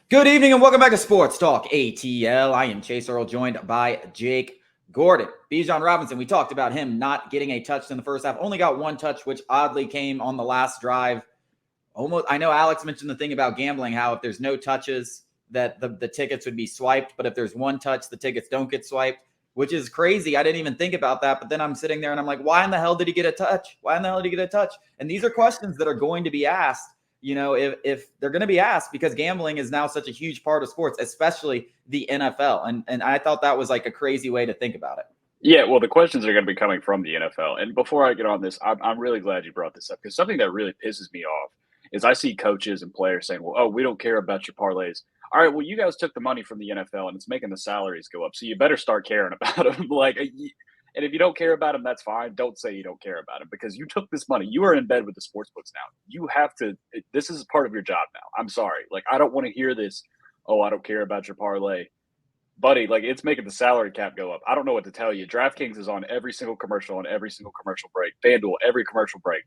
Good evening and welcome back to Sports Talk ATL. I am Chase Earl, joined by Jake Gordon. Bijan Robinson, we talked about him not getting a touch in the first half. Only got one touch, which oddly came on the last drive. Almost, I know Alex mentioned the thing about gambling, how if there's no touches, that the tickets would be swiped. But if there's one touch, the tickets don't get swiped, which is crazy. I didn't even think about that. But then I'm sitting there and I'm like, why in the hell did he get a touch? Why in the hell did he get a touch? And these are questions that are going to be asked. You know, if they're going to be asked, because gambling is now such a huge part of sports, especially the NFL. And I thought that was like a crazy way to think about it. Yeah, well, the questions are going to be coming from the NFL. And before I get on this, I'm really glad you brought this up because something that really pisses me off is I see coaches and players saying, well, oh, we don't care about your parlays. All right, well, you guys took the money from the NFL and it's making the salaries go up. So you better start caring about them. And if you don't care about them, that's fine. Don't say you don't care about them because you took this money. You are in bed with the sports books now. You have to, this is part of your job now. I'm sorry. I don't want to hear this. Oh, I don't care about your parlay. Buddy, it's making the salary cap go up. I don't know what to tell you. DraftKings is on every single commercial break. FanDuel, every commercial break.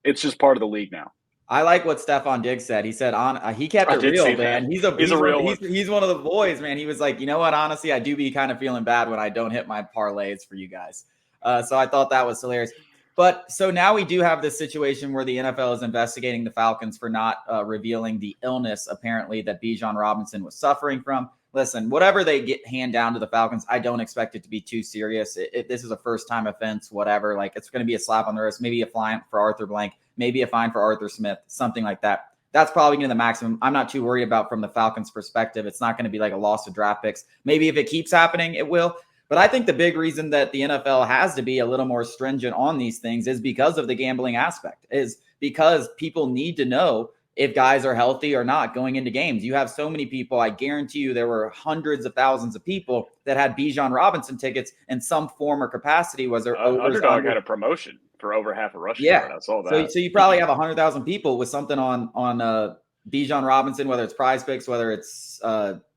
It's just part of the league now. I like what Stefon Diggs said. He said he kept it real, man. He's a real one. He's one of the boys, man. He was like, you know what? Honestly, I do be kind of feeling bad when I don't hit my parlays for you guys. So I thought that was hilarious. But so now we do have this situation where the NFL is investigating the Falcons for not revealing the illness, apparently, that Bijan Robinson was suffering from. Listen, whatever they hand down to the Falcons, I don't expect it to be too serious. If this is a first-time offense, whatever, it's going to be a slap on the wrist, maybe a fine for Arthur Blank, maybe a fine for Arthur Smith, something like that. That's probably going to be the maximum. I'm not too worried about from the Falcons' perspective. It's not going to be like a loss of draft picks. Maybe if it keeps happening, it will. But I think the big reason that the NFL has to be a little more stringent on these things is because of the gambling aspect, is because people need to know if guys are healthy or not going into games. You have so many people. I guarantee you there were hundreds of thousands of people that had Bijan Robinson tickets in some form or capacity. Was there Underdog had a promotion for over half a rushing yard. I saw that. So you probably have 100,000 people with something on Bijan Robinson, whether it's Prize Picks, whether it's DraftKings,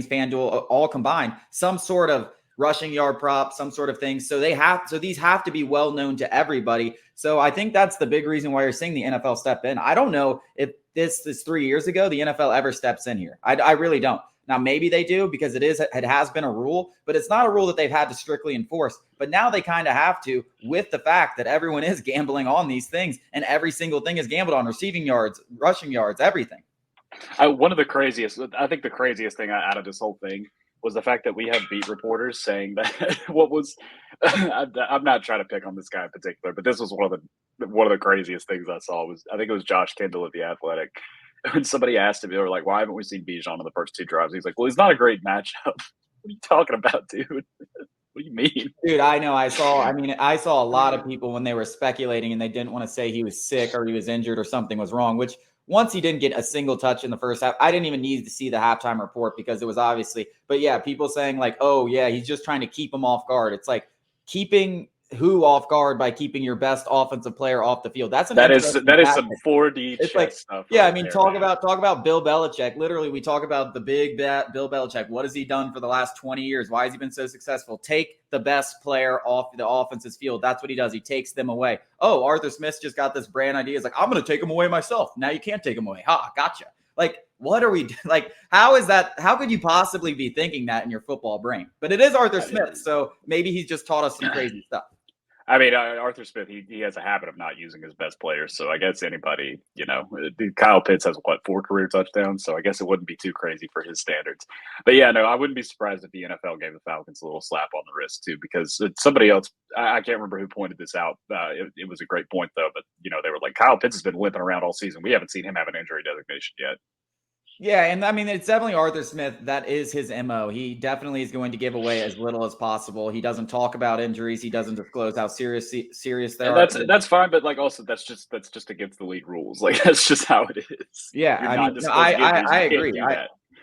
FanDuel, all combined, some sort of rushing yard prop, some sort of thing. So these have to be well known to everybody. So I think that's the big reason why you're seeing the NFL step in. I don't know if this is 3 years ago, the NFL ever steps in here. I really don't. Now, maybe they do because it has been a rule, but it's not a rule that they've had to strictly enforce. But now they kind of have to, with the fact that everyone is gambling on these things and every single thing is gambled on: receiving yards, rushing yards, everything. I think the craziest thing out of this whole thing was the fact that we have beat reporters saying that I'm not trying to pick on this guy in particular, but this was one of the craziest things I saw. I think it was Josh Kendall at The Athletic. When somebody asked him, they were like, why haven't we seen Bijan in the first two drives? He's like, well, he's not a great matchup. What are you talking about, dude? What do you mean? Dude, I know. I saw a lot of people when they were speculating and they didn't want to say he was sick or he was injured or something was wrong, which once he didn't get a single touch in the first half, I didn't even need to see the halftime report because it was obviously, but yeah, people saying like, oh yeah, he's just trying to keep him off guard. It's like keeping who off guard by keeping your best offensive player off the field. That is some 4D stuff. Yeah, I mean, talk about Bill Belichick. Literally, we talk about the big bat Bill Belichick. What has he done for the last 20 years? Why has he been so successful? Take the best player off the offense's field. That's what he does. He takes them away. Oh, Arthur Smith just got this brand idea. He's like, I'm going to take him away myself. Now you can't take him away. Ha, gotcha. What are we like? How is that? How could you possibly be thinking that in your football brain? But it is Arthur Smith, so maybe he's just taught us some crazy stuff. I mean, Arthur Smith, he has a habit of not using his best players. So I guess anybody, Kyle Pitts has 4 career touchdowns. So I guess it wouldn't be too crazy for his standards. But yeah, no, I wouldn't be surprised if the NFL gave the Falcons a little slap on the wrist too, because somebody else, I can't remember who pointed this out. It was a great point though, but they were like, Kyle Pitts has been limping around all season. We haven't seen him have an injury designation yet. Yeah, and I mean, it's definitely Arthur Smith. That is his MO. He definitely is going to give away as little as possible. He doesn't talk about injuries. He doesn't disclose how serious they are. That's fine, but also that's just against the league rules. That's just how it is. Yeah, I agree.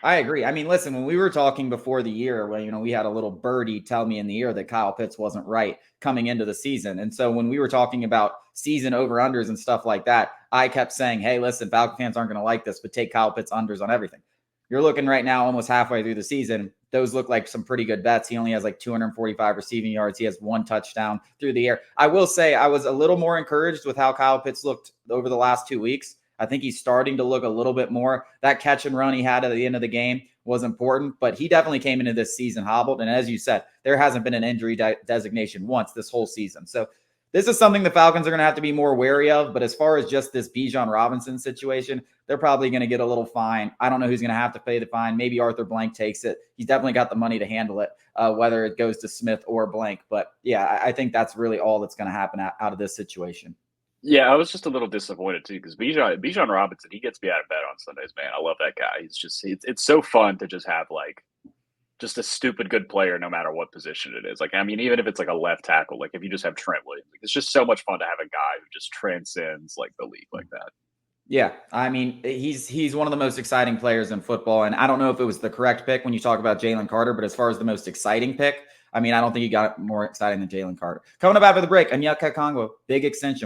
I agree. I mean, listen, when we were talking before the year, when we had a little birdie tell me in the ear that Kyle Pitts wasn't right coming into the season. And so when we were talking about season over-unders and stuff like that, I kept saying, hey, listen, Falcon fans aren't going to like this, but take Kyle Pitts unders on everything. You're looking right now almost halfway through the season. Those look like some pretty good bets. He only has 245 receiving yards. He has 1 touchdown through the air. I will say I was a little more encouraged with how Kyle Pitts looked over the last 2 weeks. I think he's starting to look a little bit more. That catch and run he had at the end of the game was important, but he definitely came into this season hobbled. And as you said, there hasn't been an injury designation once this whole season. So this is something the Falcons are going to have to be more wary of. But as far as just this Bijan Robinson situation, they're probably going to get a little fine. I don't know who's going to have to pay the fine. Maybe Arthur Blank takes it. He's definitely got the money to handle it, whether it goes to Smith or Blank. But yeah, I think that's really all that's going to happen out of this situation. Yeah, I was just a little disappointed too because Bijan Robinson, he gets me out of bed on Sundays, man. I love that guy. He's just it's so fun to just have like just a stupid good player no matter what position it is. Like, I mean, even if it's like a left tackle, like if you just have Trent Williams, like, it's just so much fun to have a guy who just transcends like the league like that. Yeah, I mean, he's one of the most exciting players in football, and I don't know if it was the correct pick when you talk about Jalen Carter, but as far as the most exciting pick, I mean, I don't think he got more exciting than Jalen Carter. Coming up after the break, Anyaka Congo, big extension.